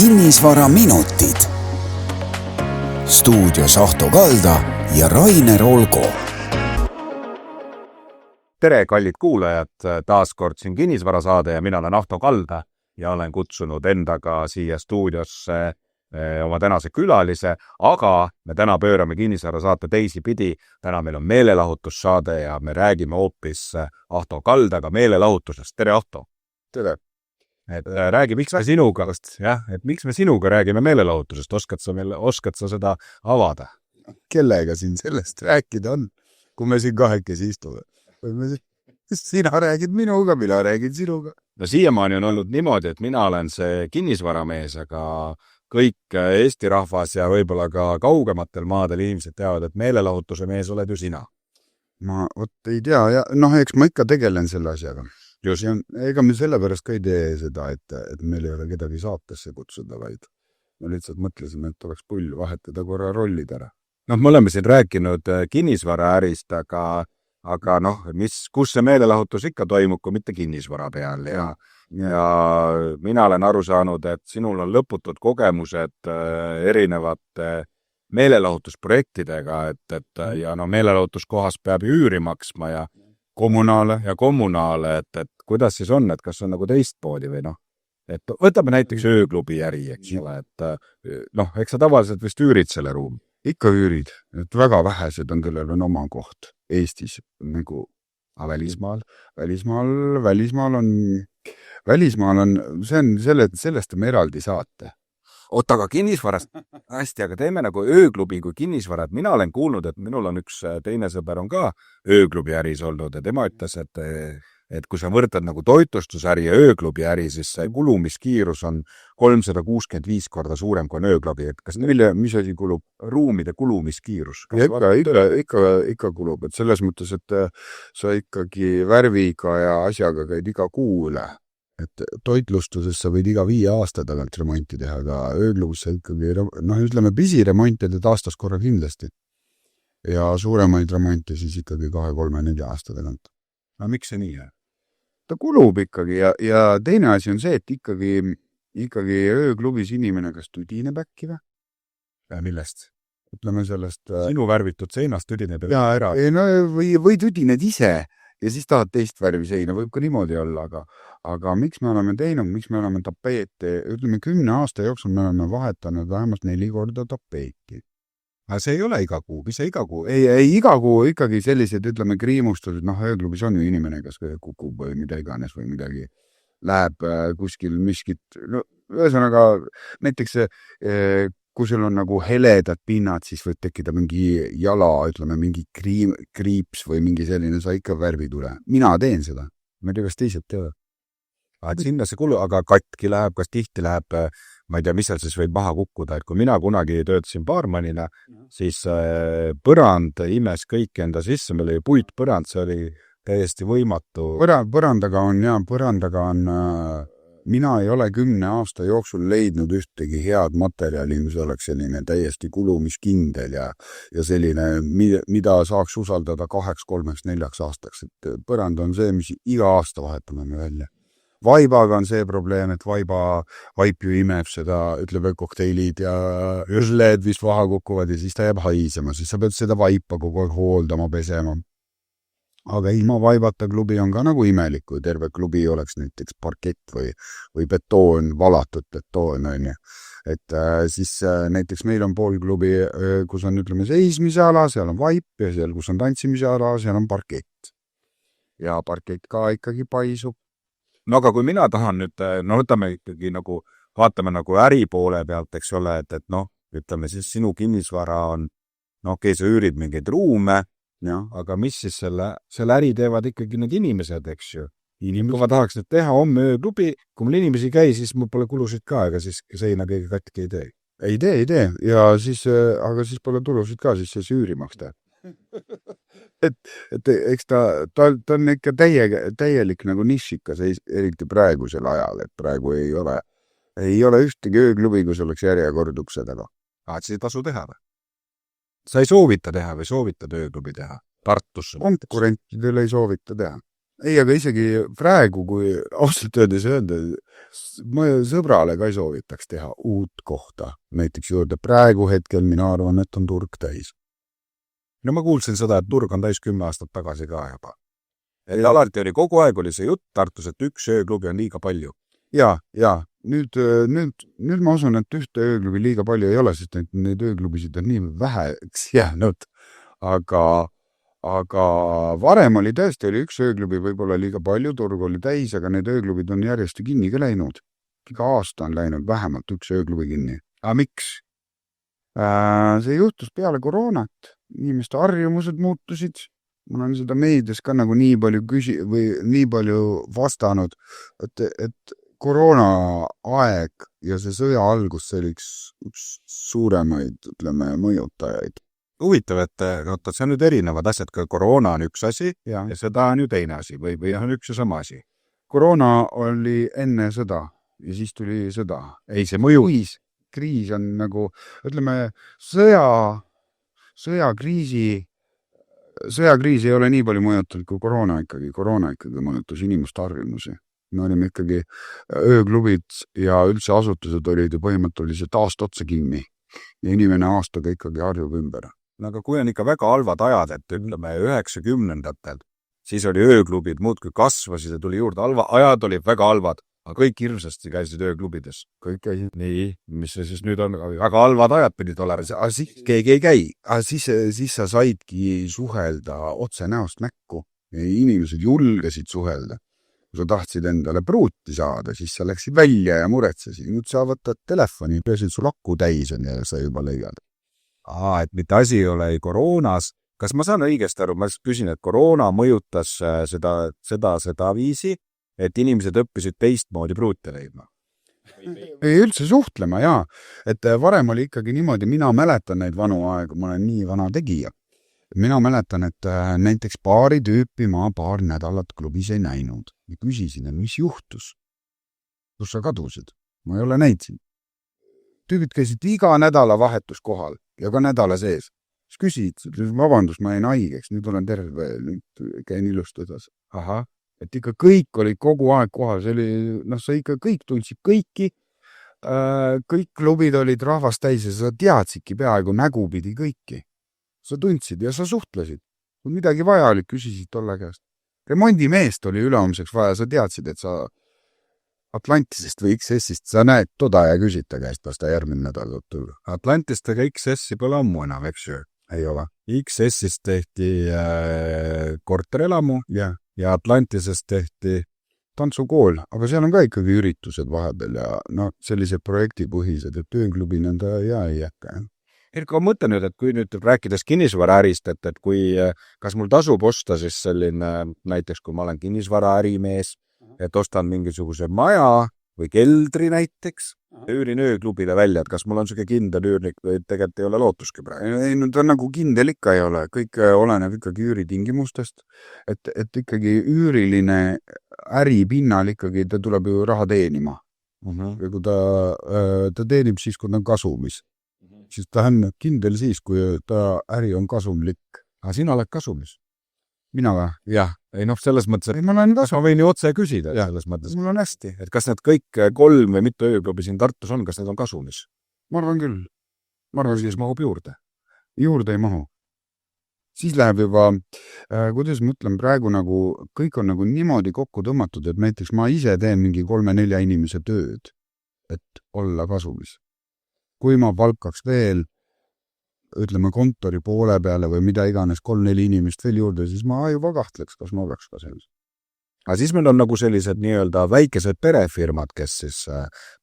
Kinnisvaraminutid. Stuudios Ahto Kalda ja Rainer Olgo. Tere, kallid kuulajad, taas kord siin kinnisvarasaade ja mina olen Ahto Kalda ja olen kutsunud endaga siia stuudiosse oma tänase külalise, aga me täna pöörame kinnisvarasaate teisipidi. Täna meil on meelelahutussaade ja me räägime hoopis Ahto Kaldaga meelelahutusest. Tere, Ahto! Tere! Räägi, miks me sinuga räägime meelelahutusest? Oskad sa seda avada? Kellega siin sellest rääkida on, kui me siin kahekesi istume? Sina räägid minuga, mina räägin sinuga. No siiamaani on olnud niimoodi, et mina olen see kinnisvaramees, aga kõik Eesti rahvas ja võib-olla ka kaugematel maadel inimesed teavad, et meelelahutuse mees oled ju sina. Ma ei tea, ja eks ma ikka tegelen selle asjaga. Just. Ja ega me sellepärast ka ei tee seda, et meil ei ole kedagi saatesse kutsuda, vaid me lihtsalt mõtlesime, et oleks pull vahetada korra rollid ära. Me oleme siin rääkinud kinnisvaraärist, aga kus see meelelahutus ikka toimub, kui mitte kinnisvara peal ja mina olen aru saanud, et sinul on lõputud kogemused erinevate meelelahutusprojektidega, ja meelelahutuskohas peab üüri maksma ja kommunaale, et kuidas siis on, et kas on nagu teistpoodi või et võtame näiteks ööklubi äri, eks ole, et eks sa tavaliselt vist üürid selle ruumi. Ikka üürid, et väga vähesed on, kellel on oma koht Eestis, nagu välismaal on, sellest on eraldi saate. Oota, aga kinnisvarast, hästi, aga teeme nagu ööklubi kui kinnisvara, et mina olen kuulnud, et minul on üks teine sõber on ka ööklubi äris olnud ja tema ütles, et kui sa võrdad nagu toitlustusäri ja ööklubi äri, siis see kulumiskiirus on 365 korda suurem kui on ööklubi. Et kas mis asi kulub? Ruumide kulumiskiirus? Ikka kulub, et selles mõttes, et sa ikkagi värviga ja asjaga käid iga kuu üle. Et toitlustuses sa võid iga 5 aasta tagant remonti teha, aga ööklubus sa ikkagi, ütleme pisiremonti teed aastas korra kindlasti. Ja suuremaid remonti siis ikkagi 2, 3, 4 aasta tagant. No miks see nii? Ta kulub ikkagi ja teine asi on see, et ikkagi ööklubis inimene kas tüdineb äkki või? Millest? Ütleme sellest... Sinu värvitud seinast tüdineb ja ära. Või tüdined ise ja siis tahad teist värvi seina, võib ka niimoodi olla, aga miks me oleme teinud, miks me oleme tapeete, ütleme 10 aasta jooksul me oleme vahetanud vähemalt 4 korda tapeeti. Aga see ei ole iga kuu, mis see iga kuu? Ei, iga kuu ikkagi sellised, ütleme, kriimustused, ööklubis on ju inimene, kas kukub või mida iganes või midagi läheb kuskil miskit. Ühesõnaga, näiteks kui sul on nagu heledad pinnad, siis võib tekkida mingi jala, ütleme, mingi kriips või mingi selline, sa ikka värvid üle. Mina teen seda. Ma ei tea, kas teised teevad. Sinna see kulu, aga katki läheb, kas tihti läheb, ma ei tea, mis seal siis võib maha kukkuda, et kui mina kunagi töötasin baarmanina, siis põrand imes kõik enda sisse, meil oli puitpõrand, see oli täiesti võimatu. Põrandaga on, mina ei ole 10 aasta jooksul leidnud ühtegi head materjali, mis oleks selline täiesti kulumiskindel ja selline, mida saaks usaldada 2, 3, 4 aastaks, et põrand on see, mis iga aasta vahetame me välja. Vaibaga on see probleem, et vaip ju imeb seda, ütleme, kokteilid ja õlled, mis vaha kukuvad ja siis ta jääb haisema, siis sa pead seda vaipa kogu aeg hooldama, pesema. Aga ilma vaibata klubi on ka nagu imelik, kui terve klubi oleks näiteks parkett või betoon, valatud betoon, on ju. Et siis näiteks meil on pool klubi, kus on, ütleme, seismise ala, seal on vaip ja seal, kus on tantsimise ala, seal on parkett. Ja parkett ka ikkagi paisub. No aga kui mina tahan nüüd, võtame ikkagi nagu, vaatame nagu äri poole pealt, eks ole, et ütleme siis sinu kinnisvara on, sa üürid mingeid ruume, aga mis siis selle äri teevad ikkagi need inimesed, eks ju? Kui ma tahaks nüüd teha homme ööklubi, kui mul inimesi käi, siis mul pole kulusid ka, ega siis seina keegi katki ei tee. Ei tee, ja siis, aga siis pole tulusid ka, siis see üüri maksta. Et eks ta on ikka täielik nagu nišikas, eriti praegusel ajal, et praegu ei ole ühtegi ööklubi, kus oleks järjekord ukse taga. Siis ei tasu teha või? Sa ei soovita teha või soovitad ööklubi teha Tartusse? Konkurentidel ei soovita teha. ei, aga isegi praegu, kui ausalt öeldes ma sõbrale ka ei soovitaks teha uut kohta näiteks juurde. Praegu hetkel mina arvan, et on turg täis. No ma kuulsin seda, et turg on täis 10 aastat tagasi ka juba. Et alati oli kogu aeg oli see jutt Tartus, et üks ööklubi on liiga palju. Ja. Nüüd ma usun, et ühte ööklubi liiga palju ei ole, sest neid ööklubisid on nii väheks jäänud. Aga varem oli tõesti, oli üks ööklubi võib-olla liiga palju, turg oli täis, aga need ööklubid on järjest kinni ka läinud. Iga aasta on läinud vähemalt üks ööklubi kinni. Aga miks? See juhtus peale koroonat. Inimeste harjumused muutusid. Ma olen seda meedias ka nagu nii palju vastanud, et koroona aeg ja see sõja algus, see oli üks suuremaid, ütleme, mõjutajaid. Huvitav, et see on nüüd erinevad asjad, ka koroona on üks asi ja seda on ju teine asi või on üks ja sama asi. Koroona oli enne sõda ja siis tuli sõda. Ei, see mõju. Kriis on nagu, ütleme, sõjakriis ei ole nii palju mõjutanud kui koroona ikkagi. Koroona ikkagi mõjutas inimeste harjumusi. Me olime ikkagi ööklubid ja üldse asutused olid ju põhimõtteliselt aasta otsa kinni ja inimene aastaga ikkagi harjub ümber. Aga kui on ikka väga halvad ajad, et ütleme 90-ndatel, siis oli ööklubid muudkui kasvasid ja tuli juurde. Ajad olid väga halvad, aga kõik hirmsasti käisid ööklubides. Kõik käisid. Nii, mis see siis nüüd on? Väga halvad ajad pidid olema. Siis keegi ei käi. Siis sa saidki suhelda otse näost näkku. Inimesed julgesid suhelda. Kui sa tahtsid endale pruuti saada, siis sa läksid välja ja muretsesid. Nüüd sa võtad telefoni, peasid sul akku täis on ja sa juba lõigad. Et mitte asi ei ole koroonas. Kas ma saan õigesti aru? Ma küsin, et koroona mõjutas seda viisi, et inimesed õppisid teistmoodi pruuti leidma. Ei üldse suhtlema, jaa. Et varem oli ikkagi niimoodi, mina mäletan neid vanu aegu, ma olen nii vana tegija. Mina mäletan, et näiteks paari tüüpi ma paar nädalat klubis ei näinud. Ja küsisin, et mis juhtus? Kus sa kadusid? Ma ei ole näinud siin. Tüübid käisid iga nädala vahetus kohal ja ka nädala sees. Siis küsid, vabandust, ma jäin haigeks, nüüd olen terve, nüüd käin ilusti edasi. Aha. Et ikka kõik oli kogu aeg kohal, see oli, sa ikka kõik tundsid kõiki, kõik klubid olid rahvast täis ja sa teadsidki peaaegu nägupidi kõiki. Sa tundsid ja sa suhtlesid. Kui midagi vaja oli, küsisid tolle käest. Remondimeest oli ülehomseks vaja, sa teadsid, et sa Atlantisest või XS-ist sa näed toda ja küsid ta käest vasta järgmine nädal. Atlantist ega XS-i pole ammu enam, eks ju? Ei ole. XS-ist tehti korterelamu ja Atlantisest tehti tantsukool, aga seal on ka ikkagi üritused vahepeal ja sellised projektipõhised, et tööklubi nende ei jäka. Erko, mõtle nüüd, et kui nüüd rääkides kinnisvaraärist, et kui, kas mul tasub osta siis selline, näiteks kui ma olen kinnisvaraärimees, et ostan mingisuguse maja või keldri näiteks, üürin ööklubile välja, et kas mul on selline kindel üürnik või tegelikult ei ole lootuski praegu? Ei, ta nagu kindel ikka ei ole, kõik oleneb ikkagi üüritingimustest, et ikkagi üüriline äripinnal ikkagi ta tuleb ju raha teenima. Ja kui ta teenib siis, kui ta on kasumis. Siis ta on kindel siis, kui ta äri on kasumlik. Aga sina oled kasumis? Mina või? Jah, ei selles mõttes, et ma võin ju otse küsida selles mõttes. Mul on hästi. Et kas need kõik 3 või mitu ööklubi siin Tartus on, kas need on kasumis? Ma arvan küll. Siis mahub juurde? Juurde ei mahu. Siis läheb juba, kuidas ma ütlen, praegu nagu kõik on nagu niimoodi kokku tõmmatud, et näiteks ma ise teen mingi 3-4 inimese tööd, et olla kasumis. Kui ma palkaks veel, ütleme, kontori poole peale või mida iganes 3-4 inimest veel juurde, siis ma juba kahtleks, kas ma oleks ka selles. Aga siis meil on nagu sellised nii-öelda väikesed perefirmad, kes siis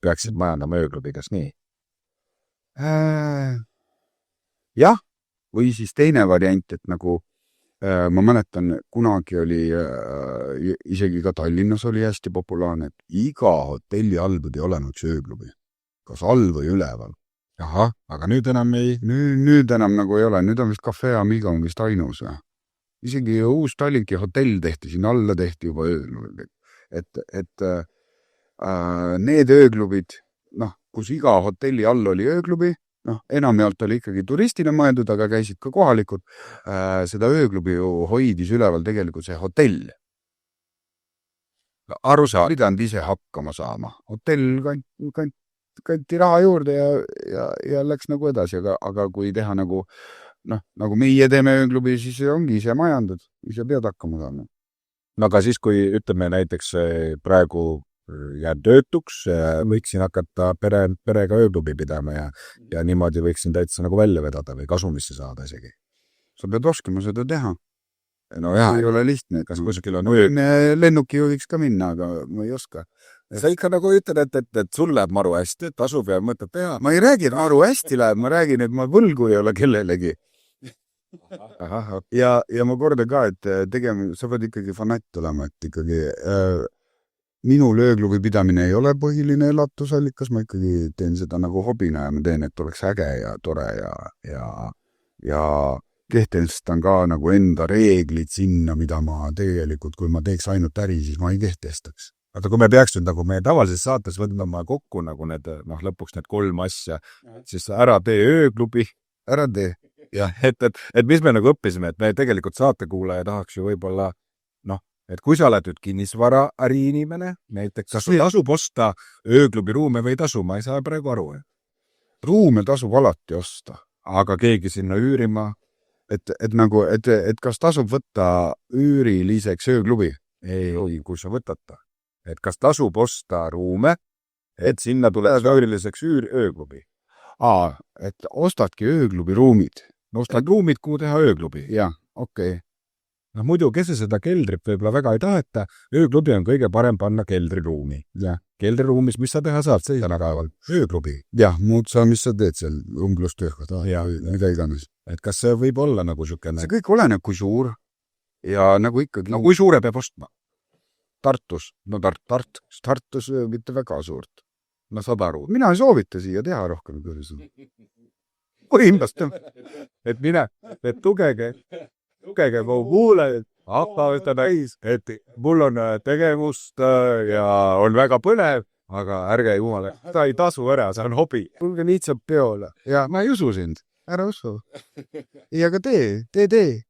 peaksid majandama ööklubi, kas nii? Jah, või siis teine variant, et nagu ma mäletan, kunagi oli, isegi ka Tallinnas oli hästi populaarne, et iga hotelli all pidi olema üks ööklubi. Kas all või üleval. Aha, aga nüüd enam Nüüd enam nagu ei ole, nüüd on vist Cafe Amiga on vist ainus. Isegi uus Tallinki hotell tehti, siin alla tehti juba ööklubid. Et need ööklubid, kus iga hotelli all oli ööklubi, enamjaolt oli ikkagi turistile mõeldud, aga käisid ka kohalikud, seda ööklubi ju hoidis üleval tegelikult see hotell. aru saa, pidanud ise hakkama saama. Hotell kanti raha juurde ja läks nagu edasi, aga kui teha nagu meie teeme ööklubi, siis ongi ise majandad, ise pead hakkama saama. no aga siis, kui ütleme näiteks praegu jään töötuks, võiksin hakata perega ööklubi pidama ja niimoodi võiksin täitsa nagu välja vedada või kasumisse saada isegi. Sa pead oskama seda teha. No jah, ei ole lihtne. kas kuskil on lennuki juhiks ka minna, aga ma ei oska. Sa ikka nagu ütled, et sul läheb maru hästi, et tasub ja mõtled teha. Ma ei räägi, et maru hästi läheb, ma räägin, et ma võlgu ei ole kellelegi. Ja ma kordan ka, et sa pead ikkagi fanatt olema, et ikkagi minul ööklubi pidamine ei ole põhiline elatusallikas, ma ikkagi teen seda nagu hobina ja ma teen, et oleks äge ja tore ja kehtestan ka nagu enda reeglid sinna, mida ma tegelikult, kui ma teeks ainult äri, siis ma ei kehtestaks. Aga kui me peaks nüüd nagu meie tavalises saates võtma kokku nagu need, lõpuks need 3 asja, siis ära tee ööklubi, ära tee. Ja, et mis me nagu õppisime, et me tegelikult saatekuulaja tahaks ju võib-olla, et kui sa oled nüüd kinnisvara äriinimene, näiteks kas sul tasub osta ööklubi ruume või tasu, ma ei saa praegu aru. Ruume tasub alati osta. Aga keegi sinna üürima, et kas tasub võtta üüriliseks ööklubi? Ei, kui sa võtad ta. Et kas tasub osta ruume, et sinna tuleb üüriliseks ööklubi? Et ostadki ööklubi ruumid. No ostad ruumid, kuhu teha ööklubi. Jah, okei. No muidu, kes seda keldrit võib-olla väga ei taheta, ööklubi on kõige parem panna keldriruumi. Ja. Keldriruumis, mis sa teha saad, see tänapäeval ööklubi. Jah, muud sa, mis sa teed seal umblustööga, mida iganes. Et kas see võib olla nagu sükene? See kõik oleneb, kui suur ja nagu ikkagi... No kui suure peab ostma? Tartus. No Tartus mitte väga suurt. No saad aru. Mina ei soovita siia teha rohkem küll. Et mine, et tugege kogu kuule, et mul on tegevust ja on väga põnev, aga ärge jumale, ta ei tasu ära, see on hobi. Tulge lihtsalt peole. Ja ma ei usu sind. Ära usu. Ja aga tee.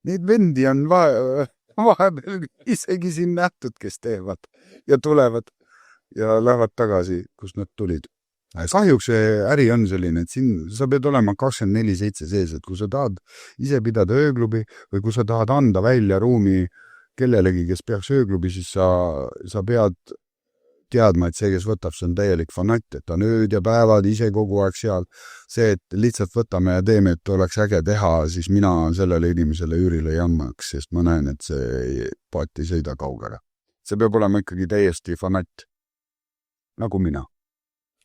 Neid vendi on vahepeal isegi siin nähtud, kes teevad ja tulevad ja lähevad tagasi, kus nad tulid. Kahjuks see äri on selline, et siin sa pead olema 24/7 sees, et kui sa tahad ise pidada ööklubi või kui sa tahad anda välja ruumi kellelegi, kes peaks ööklubi, siis sa pead teadma, et see, kes võtab, see on täielik fanatt, et ta on ööd ja päevad ise kogu aeg seal. See, et lihtsalt võtame ja teeme, et oleks äge teha, siis mina sellele inimesele üürile ei annaks, sest ma näen, et see paat ei sõida kaugele. See peab olema ikkagi täiesti fanatt. Nagu mina.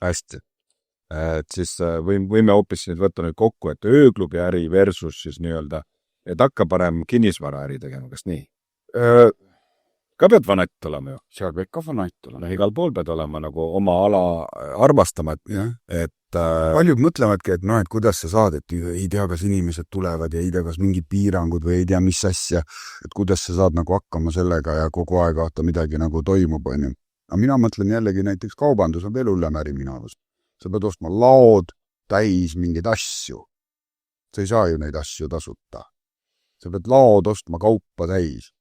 Hästi. Et siis võime hoopis nüüd võtta nüüd kokku, et ööklubi äri versus siis nii-öelda, et hakka parem kinnisvara äri tegema, kas nii? Ka pead fanatt olema ju. Seal peab ka fanatt olema. Igal pool pead olema nagu oma ala armastama, et paljud mõtlevadki, et et kuidas sa saad, et ei tea, kas inimesed tulevad ja ei tea, kas mingid piirangud või ei tea, mis asja, et kuidas sa saad nagu hakkama sellega ja kogu aeg vaata midagi nagu toimub, on ju. Aga mina mõtlen jällegi näiteks kaubandus on veel hullem äri minu arust. Sa pead ostma laod täis mingeid asju. Sa ei saa ju neid asju tasuta. Sa pead laod ostma kaupa täis.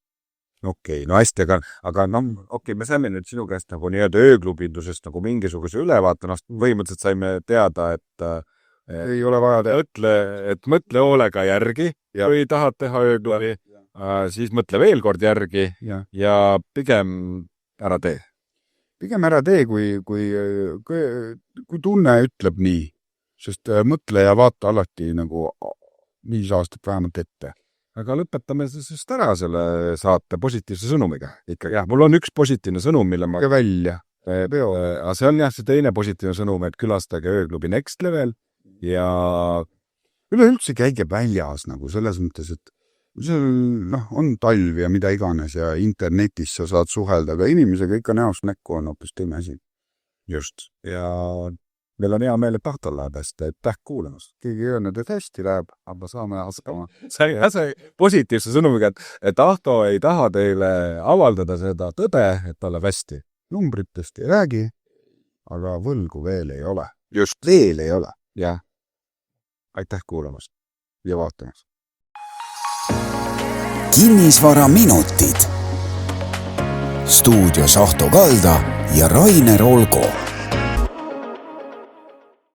Okei, no hästi, aga me saime nüüd sinu käest nagu nii-öelda ööklubindusest nagu mingisuguse ülevaate, põhimõtteliselt saime teada, et ei ole vaja teha. Mõtle hoolega järgi ja kui tahad teha ööklubi, siis mõtle veel kord järgi ja pigem ära tee. Pigem ära tee, kui tunne ütleb nii, sest mõtle ja vaata alati nagu 5 aastat vähemalt ette. Aga lõpetame sest ära selle saate positiivse sõnumiga. Ikkagi, mul on üks positiivne sõnum, mille ma... välja. See on see teine positiivne sõnum, et külastage ööklubi Next Level ja... Üleüldse käige väljas nagu selles mõttes, et on talv ja mida iganes ja internetis sa saad suhelda, aga inimesega ikka näost näkku on hoopis teine asi. Just. Ja meil on hea meel, et Ahto läheb hästi, et kuulamast. Keegi ei öelnud, et hästi läheb, aga saame hakkama. See positiivse sõnumiga, et Ahto ei taha teile avaldada seda tõde, et ta läheb hästi. Numbritest ei räägi, aga võlgu veel ei ole. Just. Veel ei ole. Jah. Aitäh kuulamast. Ja vaatamast. Kinnisvara minutid. stuudios Ahto Kalda ja Rainer Olgo.